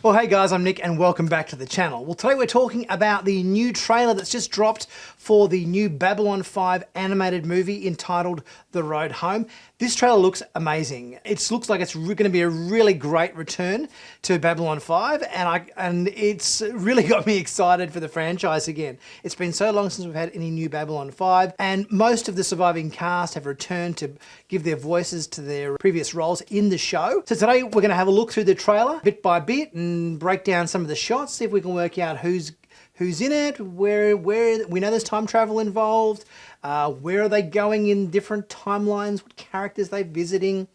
Well, hey guys, I'm Nick and welcome back to the channel. Well, today we're talking about the new trailer that's just dropped for the new Babylon 5 animated movie entitled The Road Home. This trailer looks amazing. It looks like it's going to be a really great return to Babylon 5 and it's really got me excited for the franchise again. It's been so long since we've had any new Babylon 5 and most of the surviving cast have returned to give their voices to their previous roles in the show. So today we're going to have a look through the trailer bit by bit and break down some of the shots, see if we can work out who's in it, where we know there's time travel involved, where are they going in different timelines, what characters they're visiting,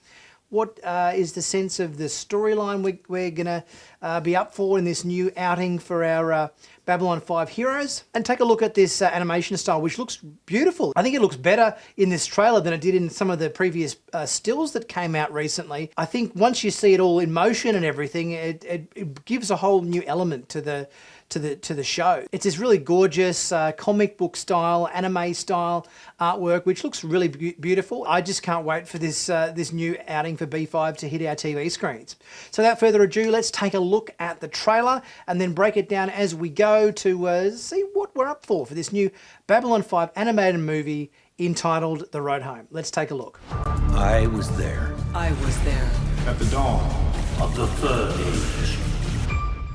what is the sense of the storyline we're going to be up for in this new outing for our Babylon 5 heroes, and take a look at this animation style, which looks beautiful. I think it looks better in this trailer than it did in some of the previous stills that came out recently. I think once you see it all in motion and everything, it gives a whole new element to the show. It's this really gorgeous comic book style, anime style artwork, which looks really beautiful. I just can't wait for this this new outing for B5 to hit our TV screens. So without further ado, let's take a look at the trailer and then break it down as we go to see what we're up for this new Babylon 5 animated movie entitled The Road Home. Let's take a look. I was there. I was there. At the dawn of the third age.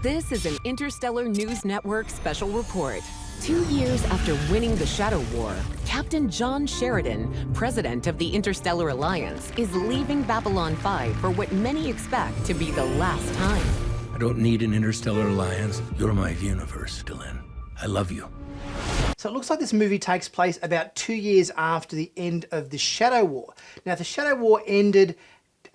This is an Interstellar News Network special report. 2 years after winning the Shadow War, Captain John Sheridan, president of the Interstellar Alliance, is leaving Babylon 5 for what many expect to be the last time. I don't need an interstellar alliance. You're my universe, Dylan. I love you. So it looks like this movie takes place about 2 years after the end of the Shadow War. Now, the Shadow War ended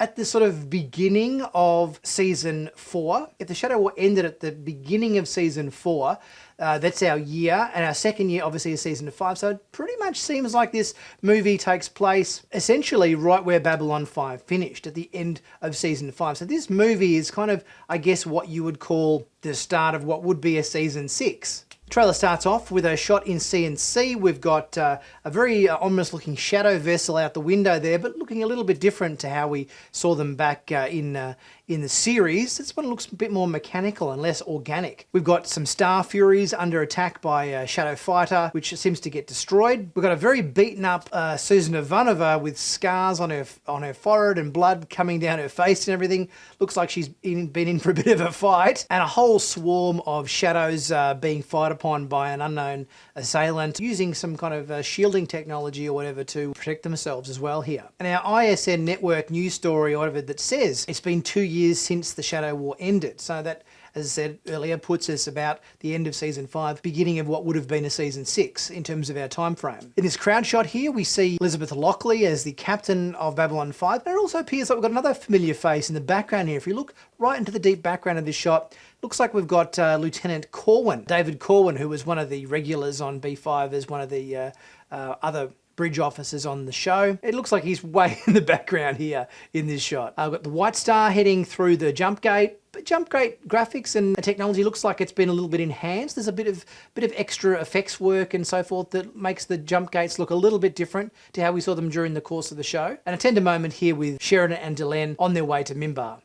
at the sort of beginning of season 4. If the Shadow War ended at the beginning of season 4, that's our year, and our second year obviously is season 5, so it pretty much seems like this movie takes place essentially right where Babylon 5 finished, at the end of season 5. So this movie is kind of, I guess, what you would call the start of what would be a season 6. The trailer starts off with a shot in CNC. We've got a very ominous looking shadow vessel out the window there, but looking a little bit different to how we saw them back in the series. This one looks a bit more mechanical and less organic. We've got some Star Furies under attack by a Shadow Fighter, which seems to get destroyed. We've got a very beaten up Susan Ivanova with scars on her forehead and blood coming down her face and everything. Looks like she's been in for a bit of a fight. And a whole swarm of shadows being fired upon by an unknown assailant using some kind of shielding technology or whatever to protect themselves as well here. And our ISN network news story or whatever that says it's been 2 years since the Shadow War ended. So that, as I said earlier, puts us about the end of season 5, beginning of what would have been a season 6 in terms of our time frame. In this crowd shot here, we see Elizabeth Lockley as the captain of Babylon 5. And it also appears like we've got another familiar face in the background here. If you look right into the deep background of this shot, looks like we've got Lieutenant Corwin, David Corwin, who was one of the regulars on B5 as one of the other bridge officers on the show. It looks like he's way in the background here in this shot. I've got the White Star heading through the jump gate. But jump gate graphics and technology looks like it's been a little bit enhanced. There's a bit of extra effects work and so forth that makes the jump gates look a little bit different to how we saw them during the course of the show. And a tender moment here with Sheridan and Delenn on their way to Mimbar.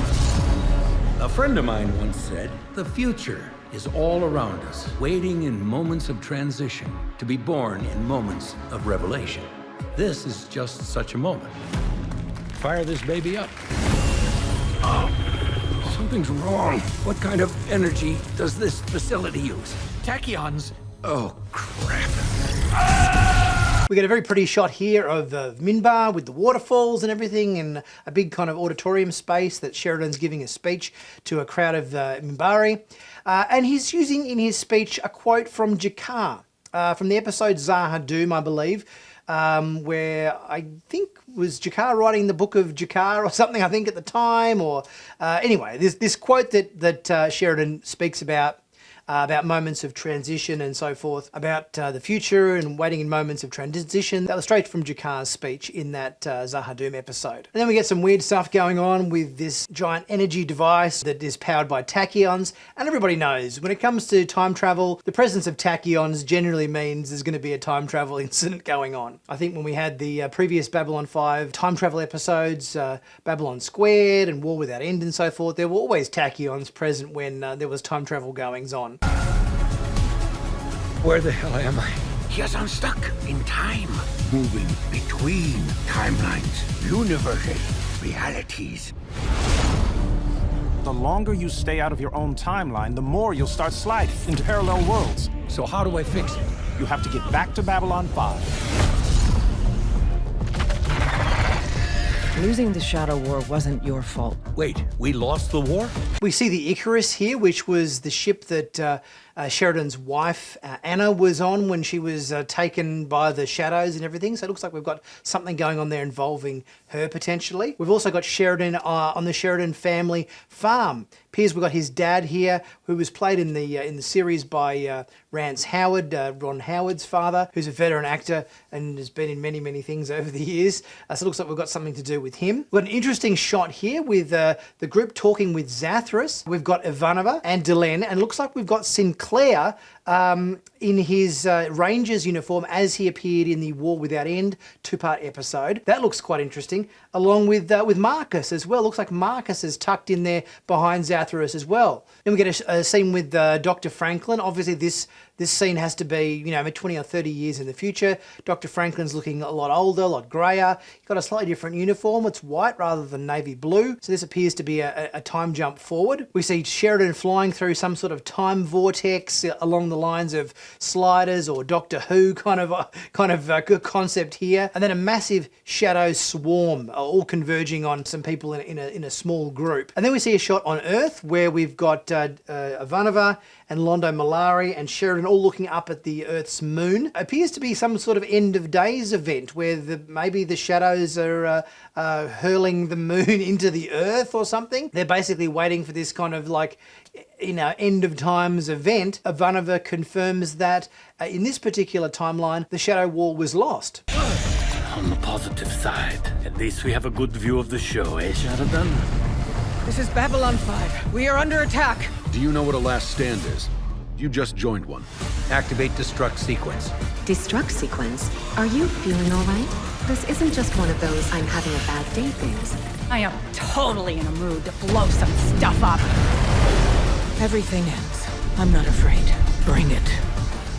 A friend of mine once said, the future is all around us, waiting in moments of transition, to be born in moments of revelation. This is just such a moment. Fire this baby up. Oh, something's wrong. What kind of energy does this facility use? Tachyons. Oh, crap. We get a very pretty shot here of Minbar with the waterfalls and everything, and a big kind of auditorium space that Sheridan's giving a speech to a crowd of Minbari. And he's using in his speech a quote from Jakar, from the episode Zaha Doom, I believe, where I think was Jakar writing the book of Jakar or something, I think, at the time. Or anyway, there's this quote that Sheridan speaks about about moments of transition and so forth, about the future and waiting in moments of transition. That was straight from Jakar's speech in that Zahadum episode. And then we get some weird stuff going on with this giant energy device that is powered by tachyons. And everybody knows when it comes to time travel, the presence of tachyons generally means there's going to be a time travel incident going on. I think when we had the previous Babylon 5 time travel episodes, Babylon Squared and War Without End and so forth, there were always tachyons present when there was time travel goings on. Where the hell am I? Yes, I'm stuck in time. Moving between timelines, universes, realities. The longer you stay out of your own timeline, the more you'll start sliding into parallel worlds. So how do I fix it? You have to get back to Babylon 5. Losing the Shadow War wasn't your fault. Wait, we lost the war? We see the Icarus here, which was the ship that Sheridan's wife, Anna, was on when she was taken by the shadows and everything. So it looks like we've got something going on there involving her potentially. We've also got Sheridan on the Sheridan family farm. Appears we've got his dad here, who was played in the series by Rance Howard, Ron Howard's father, who's a veteran actor and has been in many, many things over the years. So it looks like we've got something to do with him. We've got an interesting shot here with the group talking with Zathras. We've got Ivanova and Delenn, and it looks like we've got Sinclair in his Rangers uniform as he appeared in the War Without End 2-part episode. That looks quite interesting, along with Marcus as well. Looks like Marcus is tucked in there behind Zathras as well. Then we get a scene with Dr. Franklin. Obviously this scene has to be, 20 or 30 years in the future. Dr. Franklin's looking a lot older, a lot grayer. He's got a slightly different uniform. It's white rather than navy blue. So this appears to be a time jump forward. We see Sheridan flying through some sort of time vortex along the lines of Sliders or Doctor Who kind of good concept here. And then a massive shadow swarm all converging on some people in a small group. And then we see a shot on Earth where we've got Ivanova and Londo Malari and Sheridan all looking up at the Earth's moon. It appears to be some sort of end of days event where maybe the shadows are hurling the moon into the Earth or something. They're basically waiting for this kind of end of times event. Ivanova confirms that in this particular timeline, the Shadow War was lost. On the positive side, at least we have a good view of the show, eh, Sheridan? This is Babylon 5. We are under attack. Do you know what a last stand is? You just joined one. Activate destruct sequence. Destruct sequence? Are you feeling all right? This isn't just one of those I'm having a bad day things. I am totally in a mood to blow some stuff up. Everything ends. I'm not afraid. Bring it.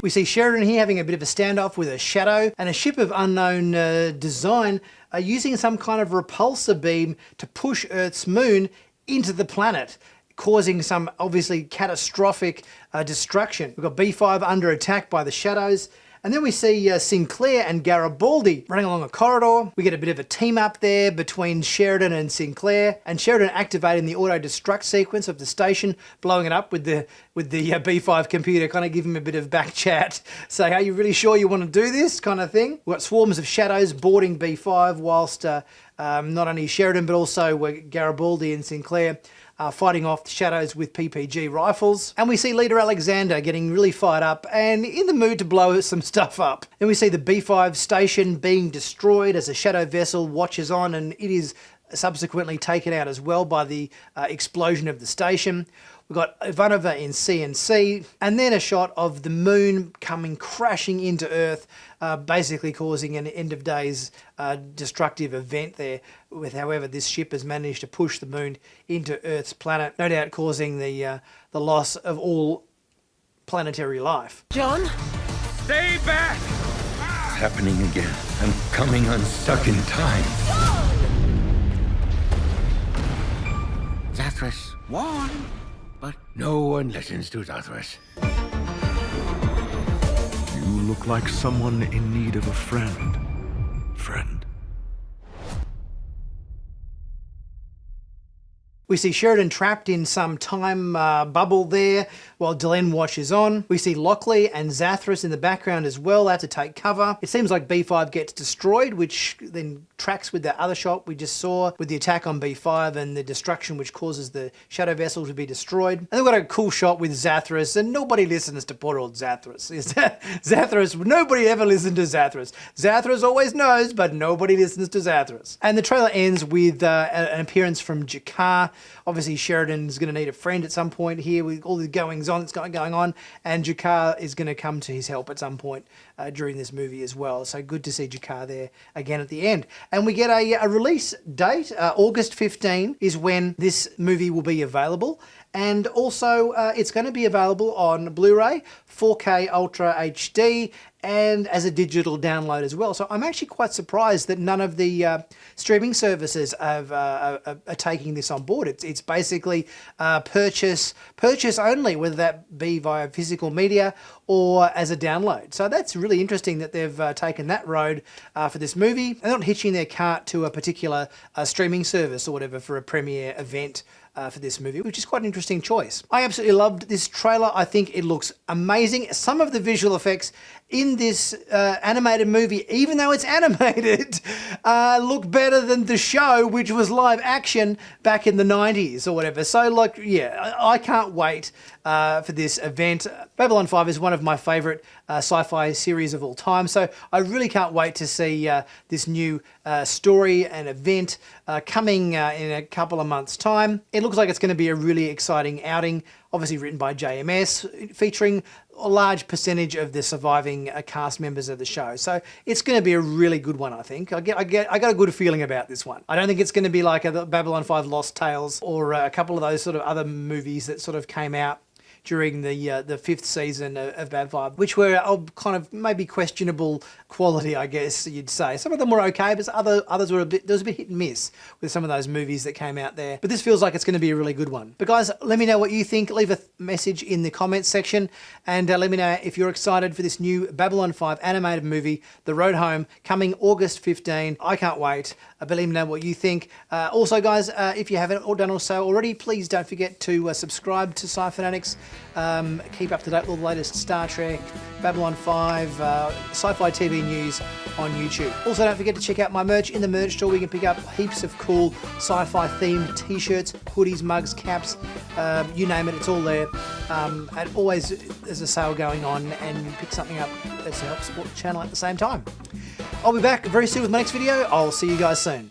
We see Sheridan here having a bit of a standoff with a shadow and a ship of unknown design using some kind of repulsor beam to push Earth's moon into the planet, causing some obviously catastrophic destruction. We've got B5 under attack by the shadows. And then we see Sinclair and Garibaldi running along a corridor. We get a bit of a team up there between Sheridan and Sinclair, and Sheridan activating the auto-destruct sequence of the station, blowing it up with the B5 computer, kind of give him a bit of back chat, saying, are you really sure you want to do this kind of thing? We've got swarms of shadows boarding B5 whilst not only Sheridan but also Garibaldi and Sinclair fighting off the shadows with PPG rifles. And we see Leader Alexander getting really fired up and in the mood to blow some stuff up. Then we see the B5 station being destroyed as a shadow vessel watches on, and it is subsequently taken out as well by the explosion of the station. We've got Ivanova in CNC, and then a shot of the moon coming crashing into Earth, basically causing an end of days destructive event there. However, this ship has managed to push the moon into Earth's planet, no doubt causing the loss of all planetary life. John? Stay back! It's happening again. I'm coming unstuck in time. Zathras won, but no one listens to Zathras. You look like someone in need of a friend. Friend. We see Sheridan trapped in some time bubble there while Delenn watches on. We see Lockley and Zathras in the background as well. They have to take cover. It seems like B5 gets destroyed, which then tracks with that other shot we just saw with the attack on B5 and the destruction which causes the shadow vessel to be destroyed. And then we've got a cool shot with Zathras, and nobody listens to poor old Zathras. Zathras, nobody ever listened to Zathras. Zathras always knows, but nobody listens to Zathras. And the trailer ends with an appearance from Jakar. Obviously, Sheridan's going to need a friend at some point here with all the goings-on that's going on, and Jakar is going to come to his help at some point during this movie as well. So good to see Jakar there again at the end. And we get a release date. August 15 is when this movie will be available. And also, it's going to be available on Blu-ray, 4K Ultra HD, and as a digital download as well. So I'm actually quite surprised that none of the streaming services are taking this on board. It's basically purchase only, whether that be via physical media or as a download. So that's really interesting that they've taken that road for this movie. They're not hitching their cart to a particular streaming service or whatever for a premiere event for this movie, which is quite an interesting choice. I absolutely loved this trailer. I think it looks amazing. Some of the visual effects in this animated movie, even though it's animated, look better than the show, which was live action back in the 90s or whatever. So, like, yeah, I can't wait for this event. Babylon 5 is one of my favourite sci-fi series of all time, so I really can't wait to see this new story and event coming in a couple of months' time. It looks like it's going to be a really exciting outing, obviously written by JMS, featuring a large percentage of the surviving cast members of the show. So it's going to be a really good one, I think. I got a good feeling about this one. I don't think it's going to be like a Babylon 5 Lost Tales or a couple of those sort of other movies that sort of came out during the fifth season of Bab 5, which were kind of maybe questionable quality, I guess you'd say. Some of them were okay, but others were there was a bit hit and miss with some of those movies that came out there. But this feels like it's going to be a really good one. But guys, let me know what you think. Leave a message in the comments section, and let me know if you're excited for this new Babylon 5 animated movie, The Road Home, coming August 15. I can't wait. But let me know what you think. Also, guys, if you haven't done so already, please don't forget to subscribe to Sci-Finatics. Keep up to date with all the latest Star Trek, Babylon 5, sci-fi TV news on YouTube. Also, don't forget to check out my merch in the merch store. We can pick up heaps of cool sci-fi themed t-shirts, hoodies, mugs, caps, you name it, it's all there. And always there's a sale going on, and you pick something up that's to help support the channel at the same time. I'll be back very soon with my next video. I'll see you guys soon.